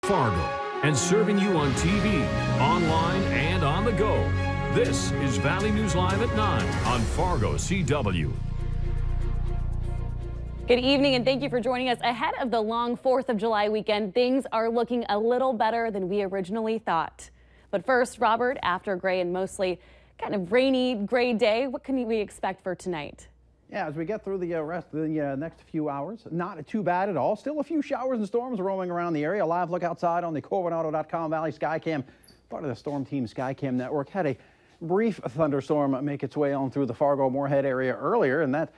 Fargo, and serving you on TV, online, and on the go. This is Valley News Live at 9 on Fargo CW. Good evening and thank you for joining us. Ahead of the long 4th of July weekend, things are looking a little better than we originally thought. But first, Robert, after a gray and mostly kind of rainy, gray day, what can we expect for tonight? Yeah, as we get through the rest of the next few hours, not too bad at all. Still a few showers and storms roaming around the area. A live look outside on the CorwinAuto.com Valley Skycam, part of the Storm Team Skycam network. Had a brief thunderstorm make its way on through the Fargo-Moorhead area earlier, and that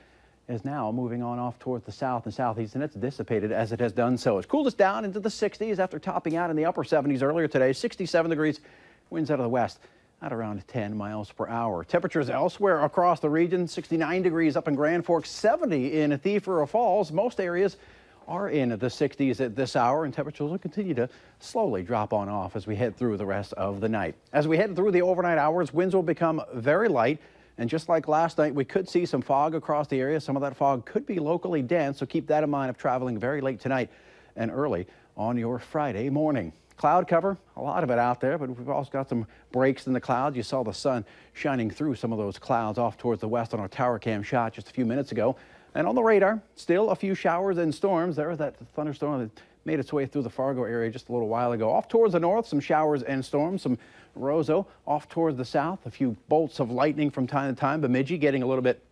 is now moving on off towards the south and southeast, and it's dissipated as it has done so. It's cooled us down into the 60s after topping out in the upper 70s earlier today. 67 degrees, winds out of the west at around 10 miles per hour. Temperatures elsewhere across the region, 69 degrees up in Grand Forks, 70 in Thief River Falls. Most areas are in the 60s at this hour, and temperatures will continue to slowly drop on off as we head through the rest of the night. As we head through the overnight hours, winds will become very light, and just like last night, we could see some fog across the area. Some of that fog could be locally dense, so keep that in mind if traveling very late tonight and early on your Friday morning. Cloud cover, a lot of it out there, but we've also got some breaks in the clouds. You saw the sun shining through some of those clouds off towards the west on our tower cam shot just a few minutes ago. And on the radar, still a few showers and storms. There was that thunderstorm that made its way through the Fargo area just a little while ago. Off towards the north, some showers and storms, some Roseau. Off towards the south, a few bolts of lightning from time to time. Bemidji getting a little bit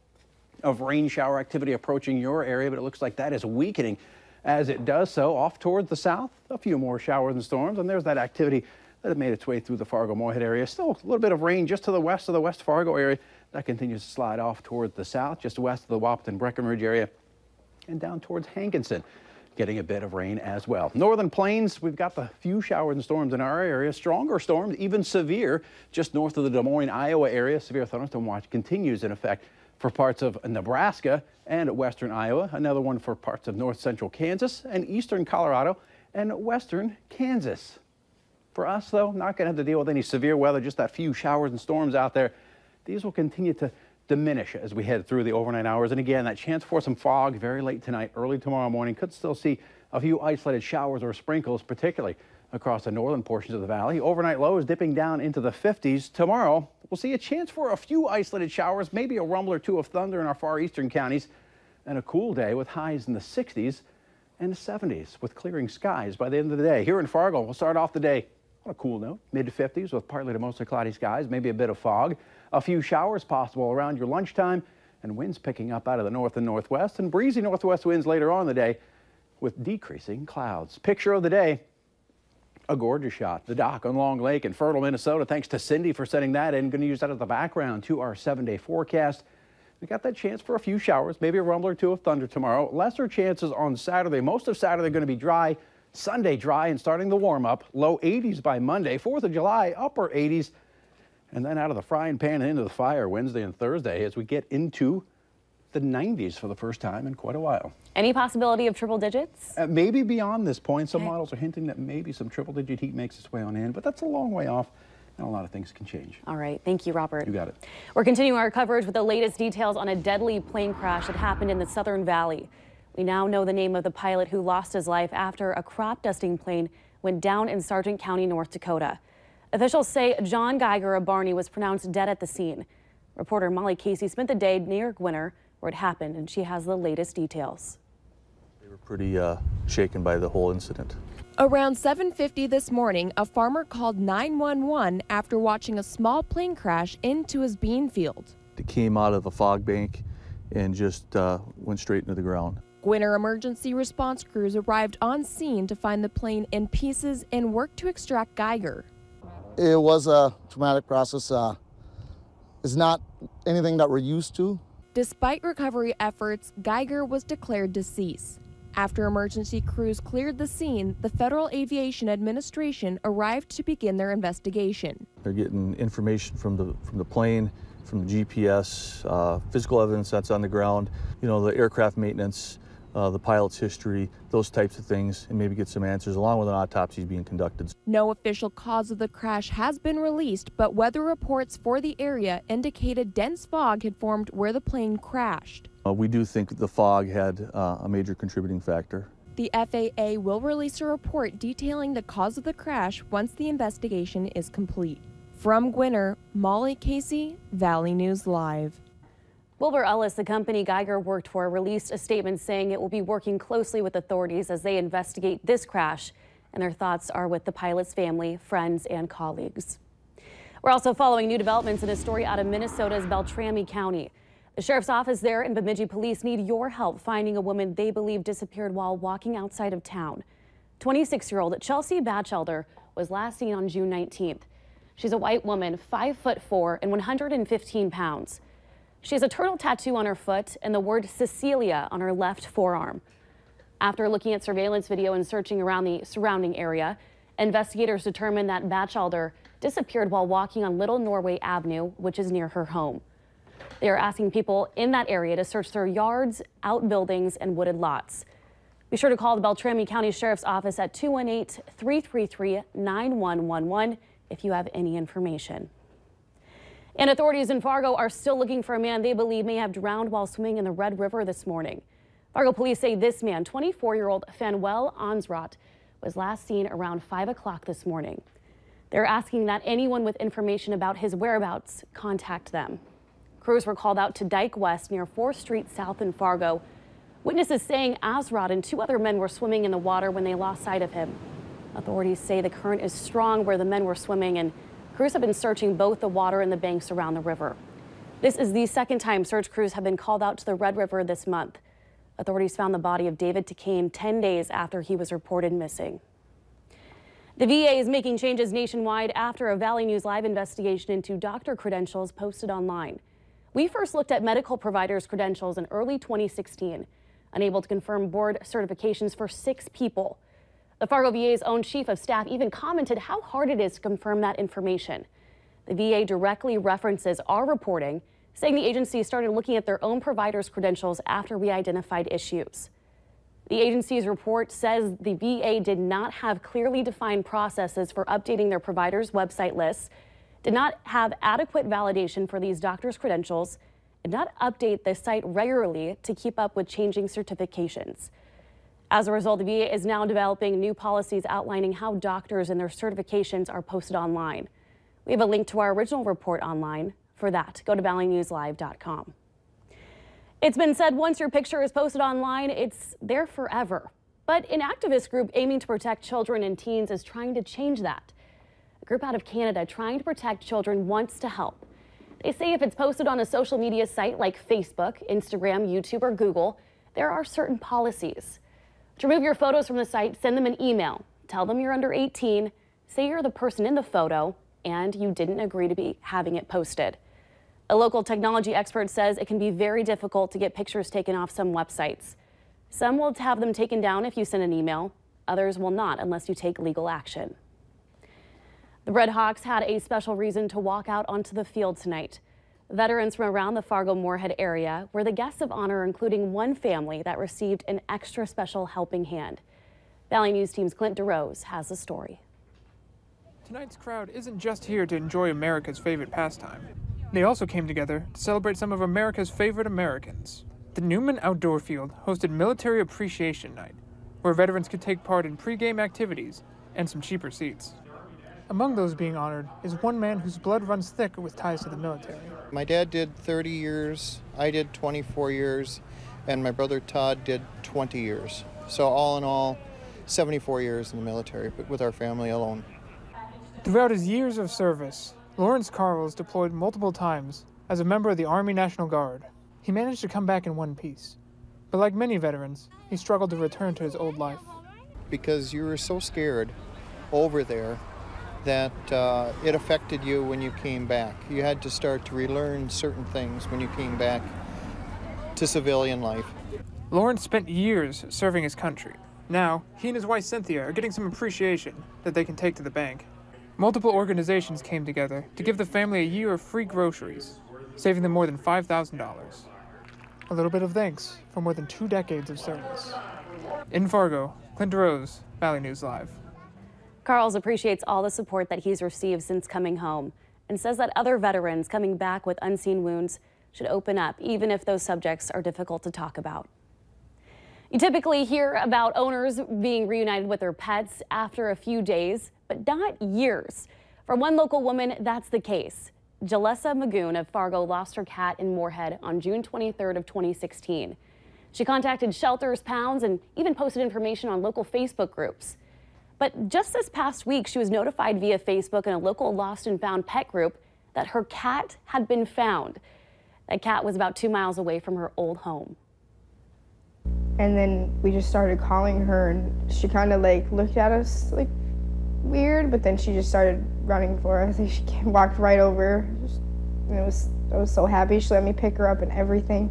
of rain shower activity approaching your area, but it looks like that is weakening as it does so. Off towards the south, a few more showers and storms, and there's that activity that had made its way through the Fargo-Moorhead area. Still a little bit of rain just to the west of the West Fargo area. That continues to slide off towards the south, just west of the Wahpeton-Breckenridge area, and down towards Hankinson, getting a bit of rain as well. Northern Plains, we've got the few showers and storms in our area. Stronger storms, even severe, just north of the Des Moines, Iowa area. Severe thunderstorm watch continues in effect for parts of Nebraska and western Iowa. Another one for parts of north central Kansas and eastern Colorado and western Kansas. For us, though, not going to have to deal with any severe weather, just that few showers and storms out there. These will continue to diminish as we head through the overnight hours. And again, that chance for some fog very late tonight, early tomorrow morning. Could still see a few isolated showers or sprinkles, particularly across the northern portions of the valley. Overnight lows dipping down into the 50s. Tomorrow, we'll see a chance for a few isolated showers, maybe a rumble or two of thunder in our far eastern counties, and a cool day with highs in the 60s and 70s with clearing skies by the end of the day. Here in Fargo, we'll start off the day on a cool note, mid-50s with partly to mostly cloudy skies, maybe a bit of fog. A few showers possible around your lunchtime, and winds picking up out of the north and northwest, and breezy northwest winds later on in the day with decreasing clouds. Picture of the day, a gorgeous shot. The dock on Long Lake in Fertile, Minnesota. Thanks to Cindy for sending that in. Going to use that as the background to our 7-day forecast. We got that chance for a few showers, maybe a rumble or two of thunder tomorrow. Lesser chances on Saturday. Most of Saturday going to be dry. Sunday dry and starting the warm up. Low 80s by Monday. 4th of July, upper 80s. And then out of the frying pan and into the fire Wednesday and Thursday as we get into the 90s for the first time in quite a while. Any possibility of triple digits? Maybe beyond this point. Some models are hinting that maybe some triple-digit heat makes its way on in, but that's a long way off, and a lot of things can change. All right. Thank you, Robert. You got it. We're continuing our coverage with the latest details on a deadly plane crash that happened in the Southern Valley. We now know the name of the pilot who lost his life after a crop dusting plane went down in Sargent County, North Dakota. Officials say John Geiger of Barney was pronounced dead at the scene. Reporter Molly Casey spent the day near Gwinner where it happened, and she has the latest details. They were pretty shaken by the whole incident. Around 7:50 this morning, a farmer called 911 after watching a small plane crash into his bean field. It came out of a fog bank and just went straight into the ground. Gwinner emergency response crews arrived on scene to find the plane in pieces and work to extract Geiger. It was a traumatic process. It's not anything that we're used to. Despite recovery efforts, Geiger was declared deceased. After emergency crews cleared the scene, the Federal Aviation Administration arrived to begin their investigation. They're getting information from the plane, from the GPS, physical evidence that's on the ground, the aircraft maintenance, the pilot's history, those types of things, and maybe get some answers along with an autopsy being conducted. No official cause of the crash has been released, but weather reports for the area indicated dense fog had formed where the plane crashed. We do think the fog had a major contributing factor. The FAA will release a report detailing the cause of the crash once the investigation is complete. From Gwinner, Molly Casey, Valley News Live. Wilbur Ellis, the company Geiger worked for, released a statement saying it will be working closely with authorities as they investigate this crash, and their thoughts are with the pilot's family, friends, and colleagues. We're also following new developments in a story out of Minnesota's Beltrami County. The sheriff's office there and Bemidji police need your help finding a woman they believe disappeared while walking outside of town. 26-year-old Chelsea Batchelder was last seen on June 19th. She's a white woman, 5'4" and 115 pounds. She has a turtle tattoo on her foot and the word Cecilia on her left forearm. After looking at surveillance video and searching around the surrounding area, investigators determined that Batchelder disappeared while walking on Little Norway Avenue, which is near her home. They are asking people in that area to search their yards, outbuildings, and wooded lots. Be sure to call the Beltrami County Sheriff's Office at 218-333-9111 if you have any information. And authorities in Fargo are still looking for a man they believe may have drowned while swimming in the Red River this morning. Fargo police say this man, 24-year-old Fanuel Ansrot, was last seen around 5 o'clock this morning. They're asking that anyone with information about his whereabouts contact them. Crews were called out to Dyke West near 4th Street South in Fargo. Witnesses saying Ansrot and 2 other men were swimming in the water when they lost sight of him. Authorities say the current is strong where the men were swimming, and crews have been searching both the water and the banks around the river. This is the second time search crews have been called out to the Red River this month. Authorities found the body of David Takane 10 days after he was reported missing. The VA is making changes nationwide after a Valley News Live investigation into doctor credentials posted online. We first looked at medical providers' credentials in early 2016, unable to confirm board certifications for 6 people. The Fargo VA's own chief of staff even commented how hard it is to confirm that information. The VA directly references our reporting, saying the agency started looking at their own providers' credentials after we identified issues. The agency's report says the VA did not have clearly defined processes for updating their providers' website lists, did not have adequate validation for these doctors' credentials, and not update the site regularly to keep up with changing certifications. As a result, the VA is now developing new policies outlining how doctors and their certifications are posted online. We have a link to our original report online. For that, go to valleynewslive.com. It's been said once your picture is posted online, it's there forever. But an activist group aiming to protect children and teens is trying to change that. A group out of Canada trying to protect children wants to help. They say if it's posted on a social media site like Facebook, Instagram, YouTube, or Google, there are certain policies. To remove your photos from the site, send them an email. Tell them you're under 18, say you're the person in the photo, and you didn't agree to be having it posted. A local technology expert says it can be very difficult to get pictures taken off some websites. Some will have them taken down if you send an email. Others will not unless you take legal action. The Red Hawks had a special reason to walk out onto the field tonight. Veterans from around the Fargo-Moorhead area were the guests of honor, including one family that received an extra special helping hand. Valley News Team's Clint DeRose has the story. Tonight's crowd isn't just here to enjoy America's favorite pastime. They also came together to celebrate some of America's favorite Americans. The Newman Outdoor Field hosted Military Appreciation Night, where veterans could take part in pre-game activities and some cheaper seats. Among those being honored is one man whose blood runs thick with ties to the military. My dad did 30 years, I did 24 years, and my brother Todd did 20 years. So all in all, 74 years in the military, but with our family alone. Throughout his years of service, Lawrence Carl was deployed multiple times as a member of the Army National Guard. He managed to come back in one piece, but like many veterans, he struggled to return to his old life. Because you were so scared over there that it affected you when you came back. You had to start to relearn certain things when you came back to civilian life. Lawrence spent years serving his country. Now, he and his wife Cynthia are getting some appreciation that they can take to the bank. Multiple organizations came together to give the family a year of free groceries, saving them more than $5,000. A little bit of thanks for more than 2 decades of service. In Fargo, Clint DeRose, Valley News Live. Carls appreciates all the support that he's received since coming home and says that other veterans coming back with unseen wounds should open up, even if those subjects are difficult to talk about. You typically hear about owners being reunited with their pets after a few days, but not years. For one local woman, that's the case. Jalessa Magoon of Fargo lost her cat in Moorhead on June 23rd of 2016. She contacted shelters, pounds, and even posted information on local Facebook groups. But just this past week, she was notified via Facebook and a local lost and found pet group that her cat had been found. That cat was about 2 miles away from her old home. And then we just started calling her, and she kind of like looked at us like weird, but then she just started running for us. She walked right over. And I was so happy. She let me pick her up and everything.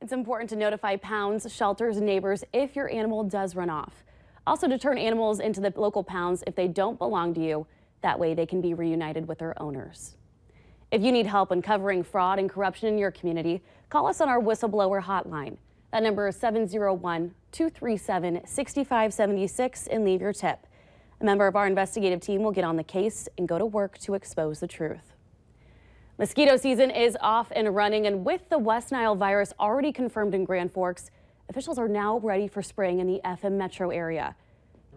It's important to notify pounds, shelters, and neighbors if your animal does run off. Also to turn animals into the local pounds if they don't belong to you. That way they can be reunited with their owners. If you need help uncovering fraud and corruption in your community, call us on our whistleblower hotline. That number is 701-237-6576 and leave your tip. A member of our investigative team will get on the case and go to work to expose the truth. Mosquito season is off and running, and with the West Nile virus already confirmed in Grand Forks, officials are now ready for spraying in the FM metro area.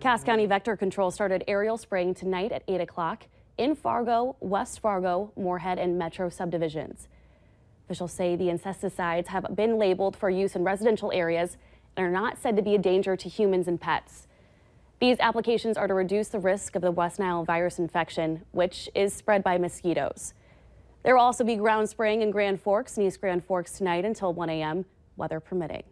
Cass County Vector Control started aerial spraying tonight at 8 o'clock in Fargo, West Fargo, Moorhead, and Metro subdivisions. Officials say the insecticides have been labeled for use in residential areas and are not said to be a danger to humans and pets. These applications are to reduce the risk of the West Nile virus infection, which is spread by mosquitoes. There will also be ground spraying in Grand Forks and East Grand Forks tonight until 1 a.m., weather permitting.